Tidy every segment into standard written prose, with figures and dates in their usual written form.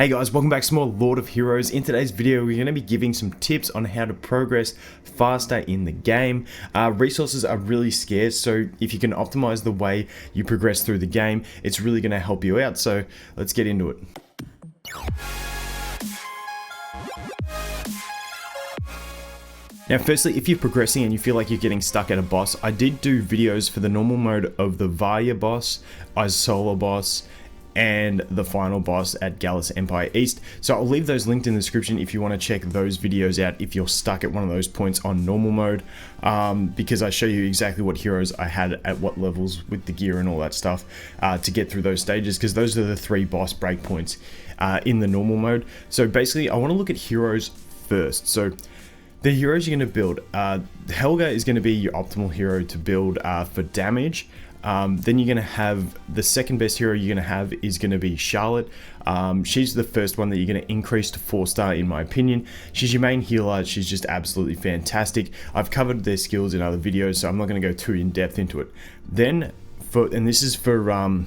Hey guys, welcome back to more Lord of Heroes. In today's video, we're going to be giving some tips on how to progress faster in the game. Resources are really scarce, so if you can optimize the way you progress through the game, it's really going to help you out. So let's get into it. Now firstly, if you're progressing and you feel like you're getting stuck at a boss, I did do videos for the normal mode of the Varya boss, Isola boss, and the final boss at Gallus Empire East. So I'll leave those linked in the description if you want to check those videos out if you're stuck at one of those points on normal mode, because I show you exactly what heroes I had at what levels with the gear and all that stuff to get through those stages, because those are the 3 boss breakpoints in the normal mode. So basically I want to look at heroes first. So the heroes you're going to build, Helga is going to be your optimal hero to build for damage. Then you're going to have the second best hero you're going to have is going to be Charlotte. She's the first one that you're going to increase to 4-star in my opinion. She's your main healer. She's just absolutely fantastic. I've covered their skills in other videos, so I'm not going to go too in depth into it. Then this is for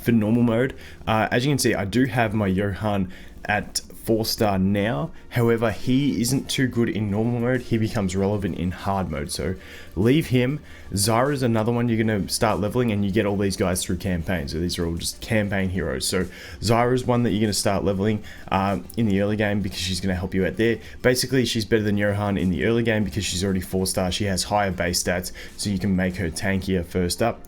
normal mode. As you can see, I do have my Johan at 4-star now. However, he isn't too good in normal mode. He becomes relevant in hard mode, so leave him. Zyra's another one you're going to start leveling, and you get all these guys through campaigns, so these are all just campaign heroes. So Zyra's one that you're going to start leveling in the early game, because she's going to help you out there. Basically, she's better than Johan in the early game because she's already 4-star. She has higher base stats, so you can make her tankier first up.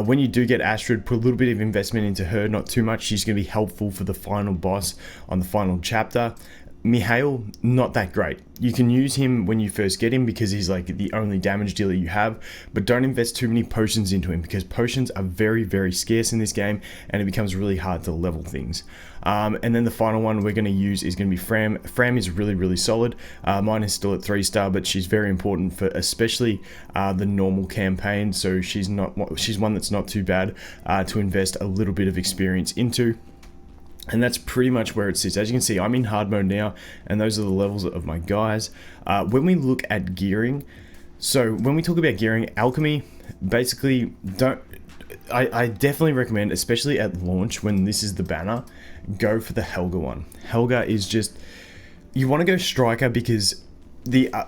When you do get Astrid, put a little bit of investment into her, not too much. She's going to be helpful for the final boss on the final chapter. Mihail, not that great. You can use him when you first get him because he's like the only damage dealer you have, but don't invest too many potions into him because potions are very, very scarce in this game and it becomes really hard to level things. And then the final one we're going to use is going to be Fram. Fram is really, really solid. Mine is still at 3-star, but she's very important for especially the normal campaign, so she's one that's not too bad to invest a little bit of experience into. And that's pretty much where it sits. As you can see, I'm in hard mode now, and those are the levels of my guys. When we look at gearing, so when we talk about gearing, alchemy, basically, I definitely recommend, especially at launch when this is the banner, go for the Helga one. Helga is just, you want to go striker because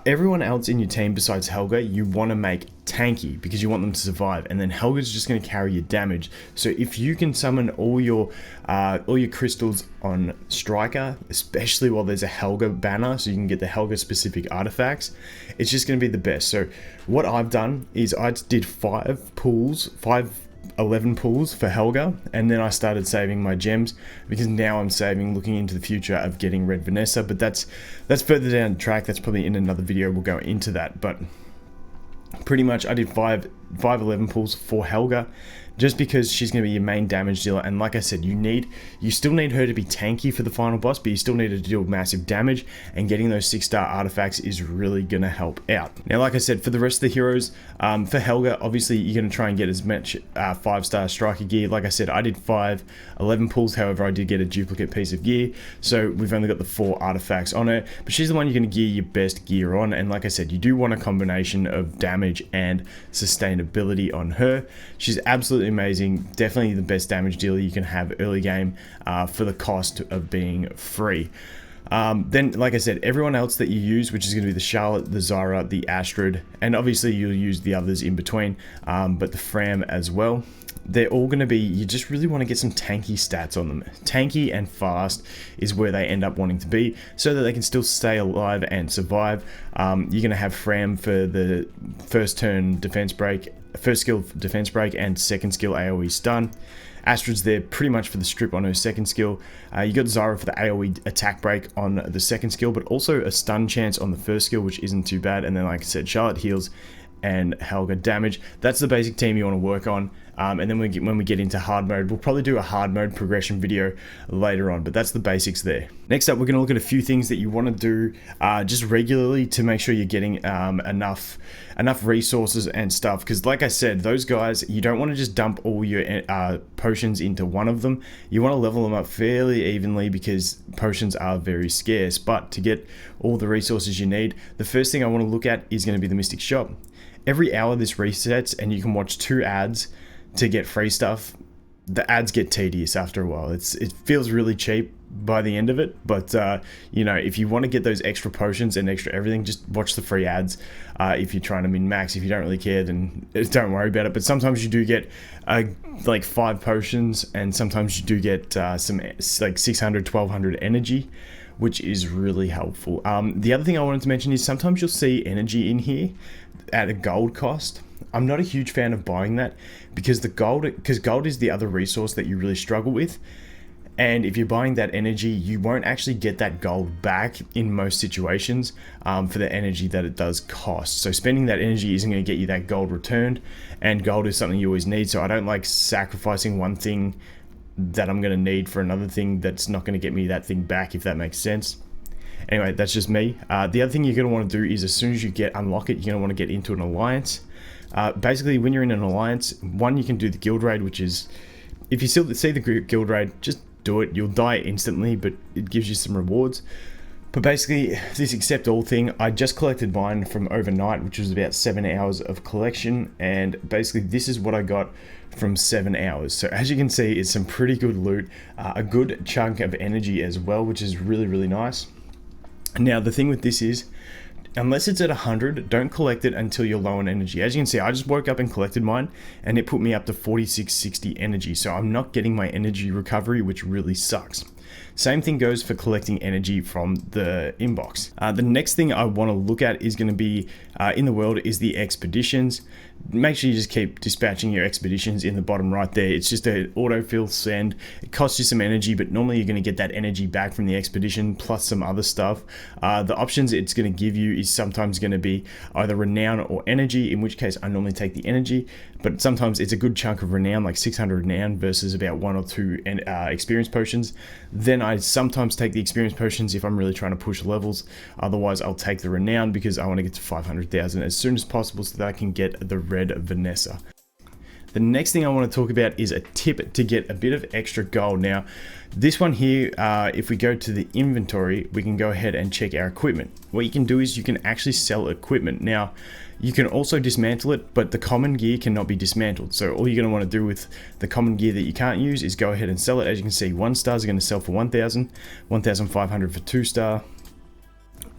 everyone else in your team besides Helga, you want to make tanky because you want them to survive, and then Helga's just going to carry your damage. So if you can summon all your crystals on striker, especially while there's a Helga banner, so you can get the Helga specific artifacts, it's just going to be the best. So what I've done is I did 11 pulls for Helga, and then I started saving my gems because now I'm saving looking into the future of getting Red Vanessa, but that's further down the track. That's probably in another video. We'll go into that, but pretty much I did 11 pulls for Helga just because she's going to be your main damage dealer, and like I said, you still need her to be tanky for the final boss, but you still need her to deal massive damage, and getting those 6-star artifacts is really going to help out. Now like I said, for the rest of the heroes, for Helga, obviously you're going to try and get as much 5-star striker gear. Like I said, I did 11 pulls, however I did get a duplicate piece of gear, so we've only got the 4 artifacts on her, but she's the one you're going to gear your best gear on, and like I said, you do want a combination of damage and sustainability on her. She's absolutely amazing, definitely the best damage dealer you can have early game for the cost of being free. Then, like I said, everyone else that you use, which is going to be the Charlotte, the Zyra, the Astrid, and obviously you'll use the others in between, but the Fram as well. They're all going to be, you just really want to get some tanky stats on them. Tanky and fast is where they end up wanting to be, so that they can still stay alive and survive. You're going to have Fram for the first skill defense break, and second skill AoE stun. Astrid's there pretty much for the strip on her second skill. You got Zyra for the AoE attack break on the second skill, but also a stun chance on the first skill, which isn't too bad. And then, like I said, Charlotte heals and Helga damage. That's the basic team you want to work on. And then when we get into hard mode, we'll probably do a hard mode progression video later on, but that's the basics there. Next up, we're going to look at a few things that you want to do just regularly to make sure you're getting enough resources and stuff, because like I said, those guys, you don't want to just dump all your potions into one of them. You want to level them up fairly evenly because potions are very scarce, but to get all the resources you need, the first thing I want to look at is going to be the Mystic Shop. Every hour this resets, and you can watch 2 ads to get free stuff the ads get tedious after a while. It feels really cheap by the end of it, but you know, if you want to get those extra potions and extra everything, just watch the free ads. If you're trying to min max, if you don't really care, then don't worry about it. But sometimes you do get like 5 potions, and sometimes you do get some like 600 1200 energy, which is really helpful. The other thing I wanted to mention is sometimes you'll see energy in here at a gold cost. I'm not a huge fan of buying that because gold is the other resource that you really struggle with. And if you're buying that energy, you won't actually get that gold back in most situations for the energy that it does cost. So spending that energy isn't going to get you that gold returned, and gold is something you always need. So I don't like sacrificing one thing that I'm going to need for another thing that's not going to get me that thing back, if that makes sense. Anyway, that's just me. The other thing you're going to want to do is as soon as you unlock it, you're going to want to get into an alliance. Basically, when you're in an alliance, one, you can do the guild raid, which is, if you still see the guild raid, just do it. You'll die instantly, but it gives you some rewards. But basically, this accept all thing, I just collected mine from overnight, which was about 7 hours of collection, and basically this is what I got from 7 hours. So as you can see, it's some pretty good loot, a good chunk of energy as well, which is really, really nice. Now the thing with this is, unless it's at 100, don't collect it until you're low on energy. As you can see, I just woke up and collected mine, and it put me up to 4660 energy. So I'm not getting my energy recovery, which really sucks. Same thing goes for collecting energy from the inbox. The next thing I want to look at is going to be in the world is the expeditions. Make sure you just keep dispatching your expeditions in the bottom right there. It's just an autofill send. It costs you some energy, but normally you're going to get that energy back from the expedition plus some other stuff. The options it's going to give you is sometimes going to be either renown or energy, in which case I normally take the energy, but sometimes it's a good chunk of renown, like 600 renown versus about 1 or 2 experience potions. Then I sometimes take the experience potions if I'm really trying to push levels. Otherwise, I'll take the renown because I want to get to 500,000 as soon as possible so that I can get the red Vanessa. The next thing I want to talk about is a tip to get a bit of extra gold. Now, this one here, if we go to the inventory, we can go ahead and check our equipment. What you can do is you can actually sell equipment. Now, you can also dismantle it, but the common gear cannot be dismantled. So all you're going to want to do with the common gear that you can't use is go ahead and sell it. As you can see, 1 stars are going to sell for 1,000, 1,500 for 2 star,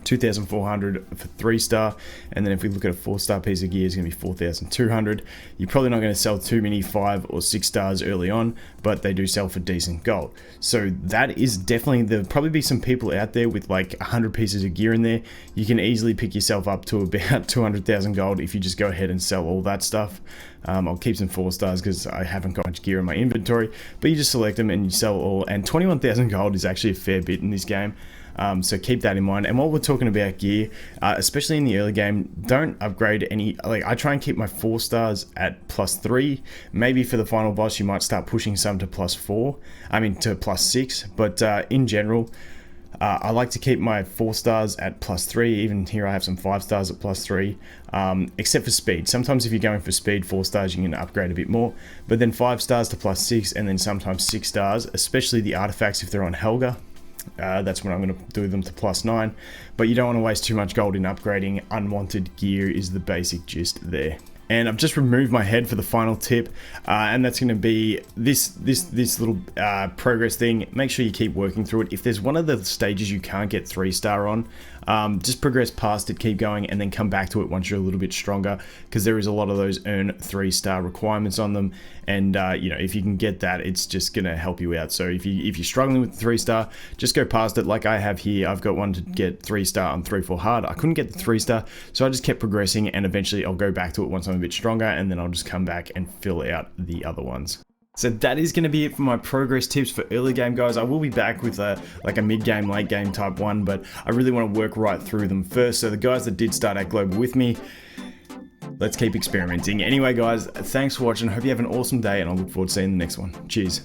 2,400 for 3 star, and then if we look at a 4 star piece of gear, it's going to be 4,200. You're probably not going to sell too many 5 or 6 stars early on, but they do sell for decent gold. So that is definitely, there'll probably be some people out there with like 100 pieces of gear in there. You can easily pick yourself up to about 200,000 gold if you just go ahead and sell all that stuff. I'll keep some 4 stars because I haven't got much gear in my inventory, but you just select them and you sell all, and 21,000 gold is actually a fair bit in this game. So keep that in mind. And while we're talking about gear, especially in the early game, don't upgrade any. Like, I try and keep my 4 stars at +3. Maybe for the final boss you might start pushing some to +4, I mean to +6, but in general I like to keep my 4 stars at +3. Even here I have some 5 stars at +3, except for speed. Sometimes if you're going for speed, 4 stars you can upgrade a bit more, but then 5 stars to +6, and then sometimes 6 stars, especially the artifacts if they're on Helga. That's when I'm going to do them to +9, but you don't want to waste too much gold in upgrading unwanted gear is the basic gist there. And I've just removed my head for the final tip, and that's going to be this little progress thing. Make sure you keep working through it. If there's one of the stages you can't get 3 star on, just progress past it, keep going, and then come back to it once you're a little bit stronger, because there is a lot of those earn 3 star requirements on them, and you know, if you can get that, it's just going to help you out. So if you're struggling with the 3 star, just go past it. Like I have here, I've got one to get 3 star on 3-4 hard. I couldn't get the 3 star, so I just kept progressing, and eventually I'll go back to it once I'm a bit stronger, and then I'll just come back and fill out the other ones. So that is going to be it for my progress tips for early game, guys. I will be back with like a mid game, late game type one, but I really want to work right through them first. So the guys that did start at global with me, let's keep experimenting. Anyway, guys, thanks for watching. I hope you have an awesome day, and I look forward to seeing the next one. Cheers.